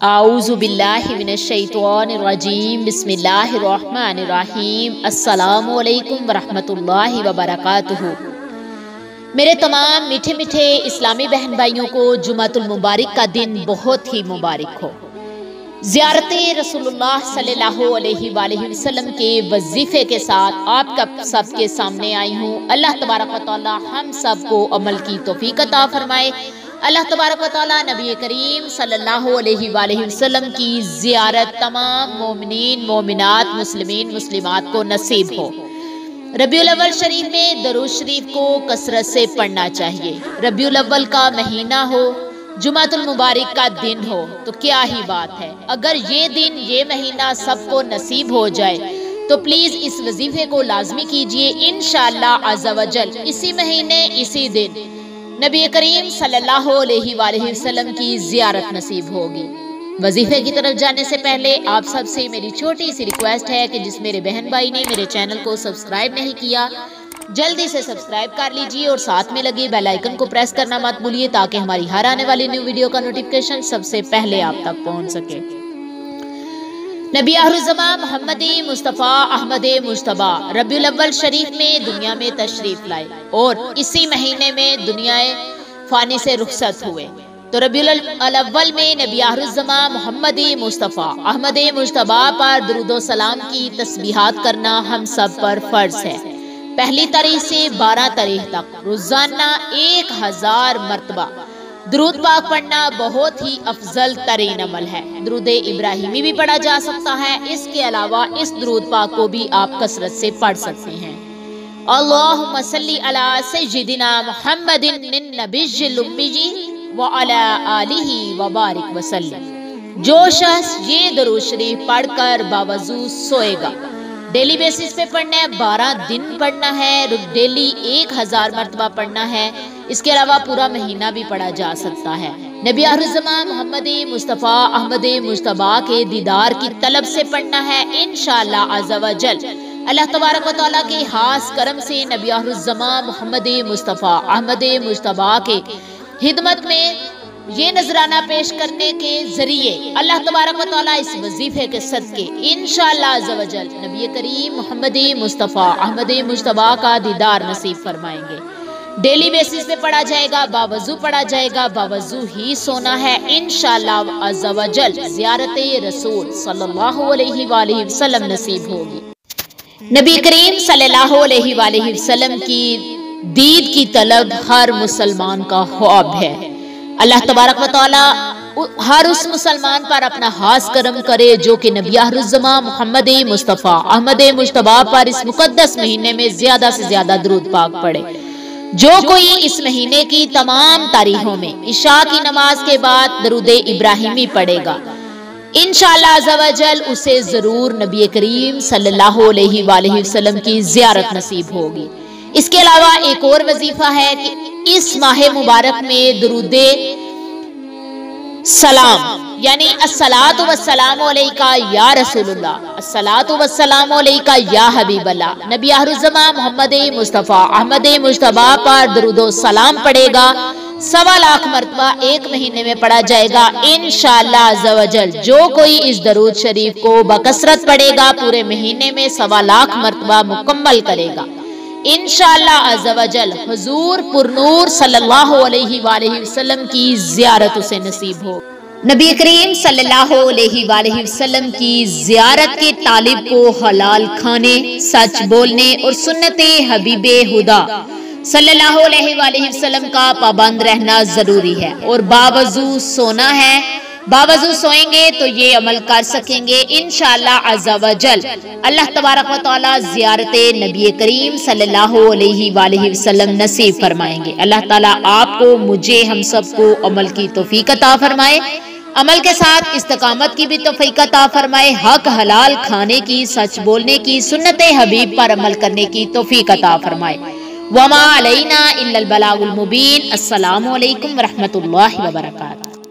आऊज़ु बिल्लाहि मिनश्शैतानिर्रजीम बिस्मिल्लाहिर्रहमानिर्रहीम अस्सलामु अलैकुम वरहमतुल्लाहि वबरकातुहू। मेरे तमाम मीठे मीठे इस्लामी बहन भाइयों को जुमातुल मुबारक का दिन बहुत ही मुबारक हो। ज़ियारते रसूलुल्लाह सल्लल्लाहु अलैहि वसल्लम के वजीफ़े के साथ आपका सबके सामने आई हूँ। अल्लाह तबारक व तआला हम सबको अमल की तौफीक अता फरमाए। अल्लाह तबारक व तआला नबी करीम सल्लल्लाहु अलैहि वसल्लम की ज़ियारत तमाम मोमिनीन मोमिनात मुस्लिमीन मुस्लिमात को नसीब हो। रबीउल अव्वल शरीफ में दरूद शरीफ को कसरत से पढ़ना चाहिए। रबीउल अव्वल का महीना हो, जुमातुल मुबारक का दिन हो तो क्या ही बात है। अगर ये दिन ये महीना सबको नसीब हो जाए तो प्लीज़ इस वजीफे को लाजमी कीजिए। इंशाअल्लाह अज़्ज़ा वजल इसी महीने इसी दिन नबी करीम सल्लल्लाहु अलैहि वसल्लम की ज़ियारत नसीब होगी। वजीफे की तरफ जाने से पहले आप सबसे मेरी छोटी सी रिक्वेस्ट है कि जिस मेरे बहन भाई ने मेरे चैनल को सब्सक्राइब नहीं किया जल्दी से सब्सक्राइब कर लीजिए और साथ में लगे बेल आइकन को प्रेस करना मत भूलिए ताकि हमारी हर आने वाली न्यू वीडियो का नोटिफिकेशन सबसे पहले आप तक पहुंच सके। नबी आखिरुज़्ज़मा मोहम्मद मुस्तफ़ा अहमद मुश्तबा रबीउल अव्वल शरीफ में दुनिया में तशरीफ लाए और इसी महीने में दुनियाए फानी से रुखसत हुए। तो रबीउल अव्वल में नबी आखिरुज़्ज़मा मोहम्मद मुस्तफ़ा अहमद मुश्तबा पर दुरूद व सलाम की तस्बीहात करना हम सब पर फर्ज है। पहली तारीख से 12 तारीख तक रोजाना 1000 मरतबा दुरूद पाक पढ़ना बहुत ही अफजल तरीन अमल है। दुरूद इब्राहिमी भी पढ़ा जा सकता है। इसके अलावा इस दुरूद पाक को भी आप कसरत से पढ़ सकते हैं। अल्लाहुम्मा सल्ली अला सय्यिदिना मुहम्मदिन नबिय्यिल उम्मी व अला आलिहि व बारिक वसल्लम। जो शख्स ये दुरूद शरीफ पढ़कर बावजू सोएगा, डेली बेसिस पे पढ़ना है, 12 दिन पढ़ना है, डेली 1000 मरतबा पढ़ना है। इसके अलावा पूरा महीना भी पढ़ा जा सकता है। नबी आखिरुज़्ज़मा मोहम्मद मुस्तफ़ा अहमद मुश्तबा के दीदार की तलब से पढ़ना है। इंशाअल्लाह अज़्ज़ा वजल अल्लाह तबारक व तआला के खास करम से नबी आखिरुज़्ज़मा मोहम्मद मुस्तफ़ा अहमद मुश्तबा के खिदमत में ये नजराना पेश करने के जरिए अल्लाह तबारक व तआला इस वजीफे के सदके इंशाअल्लाह अज़्ज़ा वजल नबी करीम मोहम्मद मुस्तफ़ा अहमद मुश्तबा का दीदार नसीब फरमाएंगे। डेली बेसिस पे पढ़ा जाएगा, बावजू पढ़ा जाएगा, बावजू ही सोना है। इंशाअल्लाह अज़्ज़ा वजल ज़ियारते रसूल सल्लल्लाहु अलैहि वसल्लम नसीब होगी। नबी करीम सल्लल्लाहु अलैहि वसल्लम की दीद की तलब हर मुसलमान का ख्वाब है। अल्लाह तबारक व तआला हर उस मुसलमान पर अपना खास करम करे जो कि नबी आखिरुज़्ज़मा मोहम्मद मुस्तफ़ा अहमद मुश्तबा पर इस मुकद्दस महीने में ज्यादा से ज्यादा दुरूद पाक पढ़े। जो कोई इस महीने की तमाम तारीखों में इशा की नमाज के बाद दरूद इब्राहिमी पढ़ेगा, इंशाअल्लाह अज़्ज़ा वजल उसे जरूर नबी करीम सल्लल्लाहु अलैहि वसल्लम की ज़ियारत नसीब होगी। इसके अलावा एक और वजीफा है कि इस माह मुबारक में दुरूदे सलाम यानी अस्सलातु वस्सलामु अलैका या रसूलुल्लाह, अस्सलातु वस्सलामु अलैका या हबीबल्लाह, नबी आखिरुज़्ज़मा मोहम्मद मुस्तफ़ा अहमद मुश्तबा पर दुरूद व सलाम पढ़ेगा। 1.25 लाख मरतबा एक महीने में पढ़ा जाएगा। इंशाअल्लाह अज़्ज़ा वजल जो कोई इस दरूद शरीफ को बकसरत पढ़ेगा पूरे महीने में 1.25 लाख मरतबा मुकम्मल करेगा। इंशाअल्लाह अज़्ज़ा वजल हुज़ूर पुरनूर सल्लल्लाहु अलैहि वसल्लम की ज़ियारत उसे नसीब हो। नबी करीम सल्लल्लाहु अलैहि वसल्लम की ज़ियारत के तालिब को हलाल खाने, सच बोलने और सुन्नते हबीबे हुदा सल्लल्लाहु अलैहि वसल्लम का पाबंद रहना जरूरी है और बावजू सोना है। बावजू सोएंगे तो ये अमल कर सकेंगे। इंशाअल्लाह अज़्ज़ा वजल अल्लाह तबारक व तआला ज़ियारते नबी करीम सल्लल्लाहु अलैहि वसल्लम नसीब फरमाएंगे। अल्लाह ताला आपको मुझे हम सबको अमल की तौफीक अता फरमाए, अमल के साथ इस्तिकामत की भी तौफीक अता फरमाए, हक हलाल खाने की, सच बोलने की, सुन्नते हबीब पर अमल करने की तौफीक अता फरमाए। वमा अलैना इल्लल बलागुल मुबीन। अस्सलामु अलैकुम व रहमतुल्लाहि व बरकातुहू।